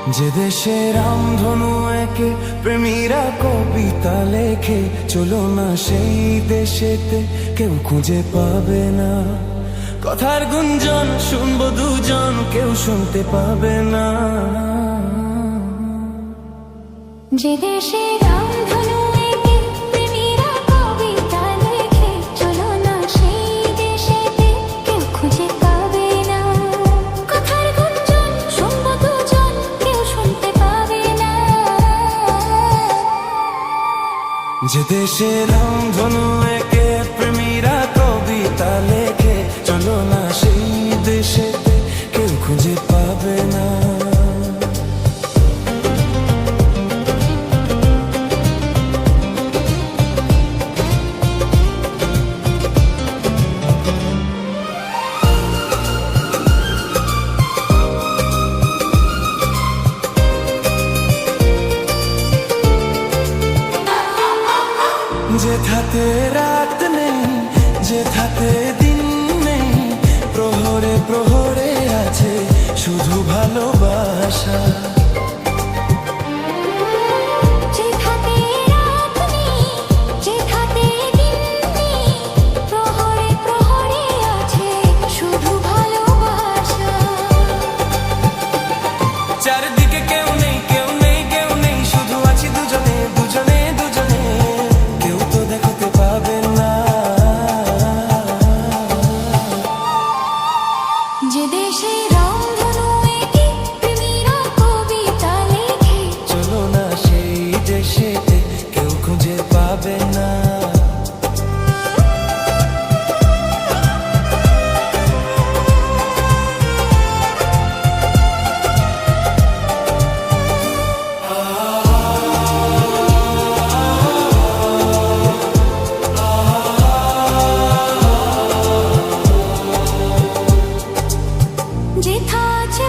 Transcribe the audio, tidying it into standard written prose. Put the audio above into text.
যে দেশে রামধনু একে প্রেমীরা কবিতা লেখে, চলো না সেই দেশেতে কেউ খুঁজে পাবে না। কথার গুঞ্জন শুনবো দুজন, কেউ শুনতে পাবে না। যে দেশে রামধনু একে প্রেমীরা কবিতা লেখে, চলো না সেই দেশেতে কেউ খুঁজে পাবে না। কথার গুঞ্জন শুনবো দুজন, কেউ শুনতে পাবে না। যে দেশে রামধনু একে প্রেমীরা কবিতা লেখে, চলো না সেই দেশেতে কেউ খুঁজে পাবে না। যেথাতে রাত নেই, যেথাতে দিন নেই, প্রহরে প্রহরে আছে শুধু ভালোবাসা। যেথাতে রাত নেই, যেথাতে দিন নেই, প্রহরে প্রহরে আছে শুধু ভালোবাসা। চারদিকে কেউ নেই, কেউ নেই, কেউ নেই, শুধু আছি দুজনে, দুজনে, দুজনে, কেউ তো দেখাতে পাবে না। যে দেশে রামধনু একে প্রেমীরা কবিতা লেখে, চলো না সেই দেশেতে কেউ খুঁজে পাবে না। যেথা আছে